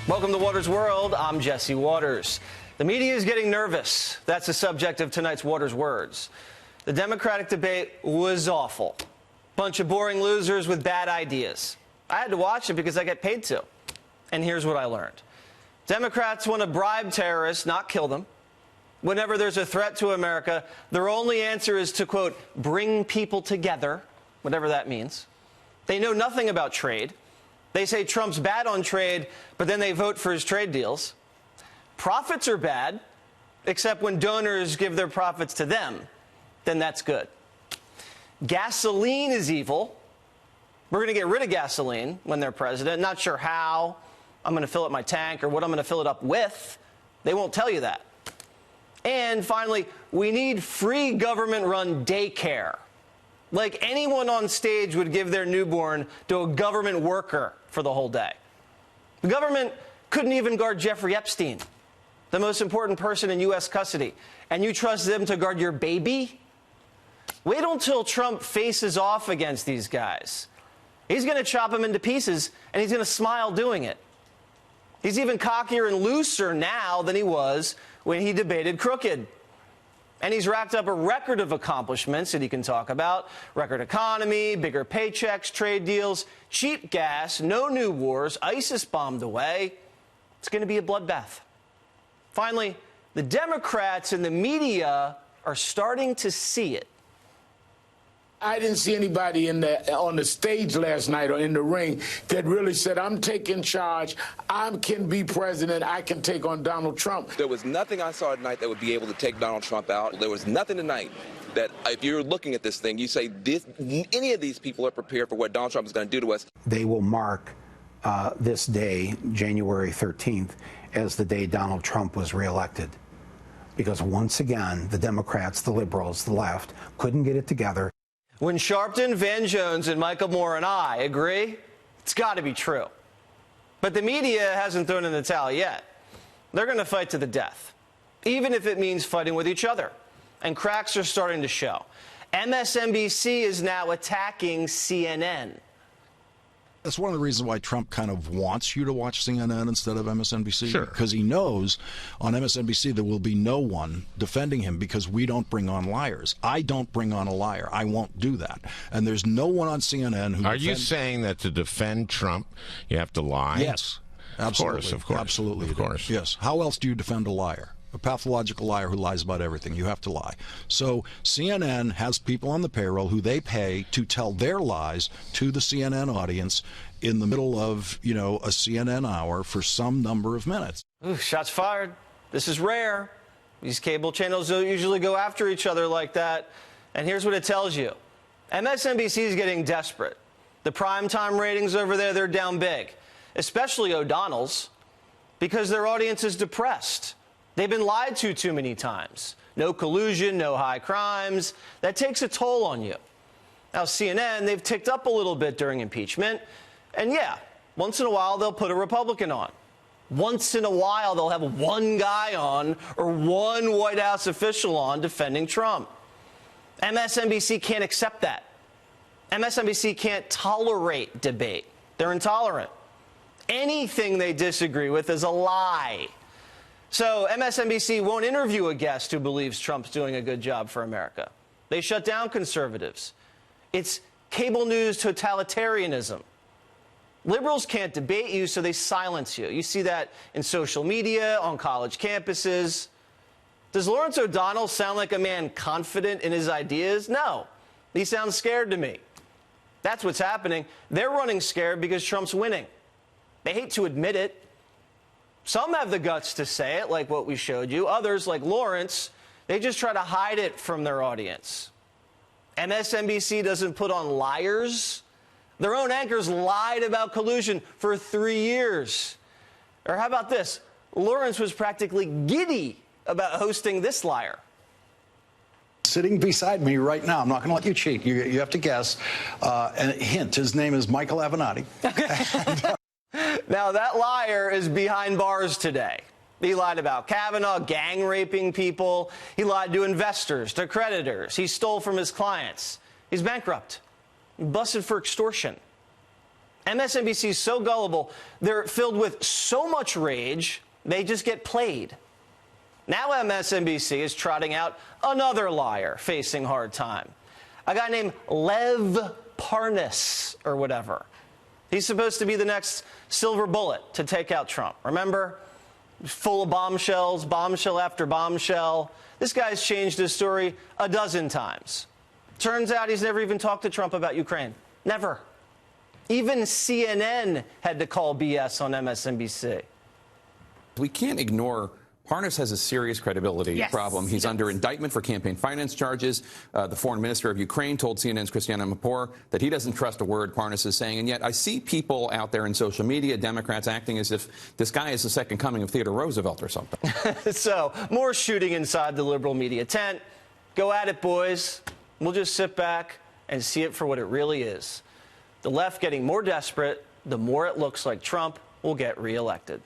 Welcome to Waters World. I'm Jesse Waters. The media is getting nervous. That's the subject of tonight's Waters Words. The Democratic debate was awful. Bunch of boring losers with bad ideas. I had to watch it because I get paid to. And here's what I learned. Democrats want to bribe terrorists, not kill them. Whenever there's a threat to America, their only answer is to, quote, bring people together, whatever that means. They know nothing about trade. They say Trump's bad on trade, but then they vote for his trade deals. Profits are bad, except when donors give their profits to them. Then that's good. Gasoline is evil. We're going to get rid of gasoline when they're president. Not sure how I'm going to fill up my tank or what I'm going to fill it up with. They won't tell you that. And finally, we need free government-run daycare. Like anyone on stage would give their newborn to a government worker for the whole day. The government couldn't even guard Jeffrey Epstein, the most important person in U.S. custody. And you trust them to guard your baby? Wait until Trump faces off against these guys. He's going to chop them into pieces, and he's going to smile doing it. He's even cockier and looser now than he was when he debated Crooked. And he's racked up a record of accomplishments that he can talk about. Record economy, bigger paychecks, trade deals, cheap gas, no new wars, ISIS bombed away. It's going to be a bloodbath. Finally, the Democrats and the media are starting to see it. I didn't see anybody on the stage last night or in the ring that really said, I'm taking charge, I can be president, I can take on Donald Trump. There was nothing I saw tonight that would be able to take Donald Trump out. There was nothing tonight that, if you're looking at this thing, you say any of these people are prepared for what Donald Trump is going to do to us. They will mark this day, January 13th, as the day Donald Trump was reelected. Because once again, the Democrats, the liberals, the left, couldn't get it together. When Sharpton, Van Jones, and Michael Moore and I agree, it's got to be true. But the media hasn't thrown in the towel yet. They're going to fight to the death, even if it means fighting with each other. And cracks are starting to show. MSNBC is now attacking CNN. That's one of the reasons why Trump kind of wants you to watch CNN instead of MSNBC. Sure. Because he knows on MSNBC there will be no one defending him because we don't bring on liars. I don't bring on a liar. I won't do that. And there's no one on CNN who... Are you saying that to defend Trump, you have to lie? Yes. Absolutely. Of course. Absolutely. Of course. Yes. How else do you defend a liar? A pathological liar who lies about everything. You have to lie. So CNN has people on the payroll who they pay to tell their lies to the CNN audience in the middle of, a CNN hour for some number of minutes. Ooh, shots fired. This is rare. These cable channels don't usually go after each other like that. And here's what it tells you. MSNBC is getting desperate. The primetime ratings over there, they're down big, especially O'Donnell's, because their audience is depressed. They've been lied to too many times. No collusion, no high crimes. That takes a toll on you. Now, CNN, they've ticked up a little bit during impeachment. And yeah, once in a while, they'll put a Republican on. Once in a while, they'll have one guy on or one White House official on defending Trump. MSNBC can't accept that. MSNBC can't tolerate debate. They're intolerant. Anything they disagree with is a lie. So MSNBC won't interview a guest who believes Trump's doing a good job for America. They shut down conservatives. It's cable news totalitarianism. Liberals can't debate you, so they silence you. You see that in social media, on college campuses. Does Lawrence O'Donnell sound like a man confident in his ideas? No. He sounds scared to me. That's what's happening. They're running scared because Trump's winning. They hate to admit it. Some have the guts to say it, like what we showed you. Others, like Lawrence, they just try to hide it from their audience. MSNBC doesn't put on liars. Their own anchors lied about collusion for 3 years. Or how about this? Lawrence was practically giddy about hosting this liar. Sitting beside me right now, I'm not going to let you cheat. You have to guess. And hint, his name is Michael Avenatti. Now, that liar is behind bars today. He lied about Kavanaugh, gang raping people. He lied to investors, to creditors. He stole from his clients. He's bankrupt. Busted for extortion. MSNBC is so gullible, they're filled with so much rage, they just get played. Now MSNBC is trotting out another liar facing hard time. A guy named Lev Parnas, or whatever. He's supposed to be the next silver bullet to take out Trump. Remember? Full of bombshells, bombshell after bombshell. This guy's changed his story a dozen times. Turns out he's never even talked to Trump about Ukraine. Never. Even CNN had to call BS on MSNBC. We can't ignore Parnas has a serious credibility problem. He's under indictment for campaign finance charges. The foreign minister of Ukraine told CNN's Christiana Mapur that he doesn't trust a word Parnas is saying. And yet I see people out there in social media, Democrats, acting as if this guy is the second coming of Theodore Roosevelt or something. So, more shooting inside the liberal media tent. Go at it, boys. We'll just sit back and see it for what it really is. The left getting more desperate, the more it looks like Trump will get reelected.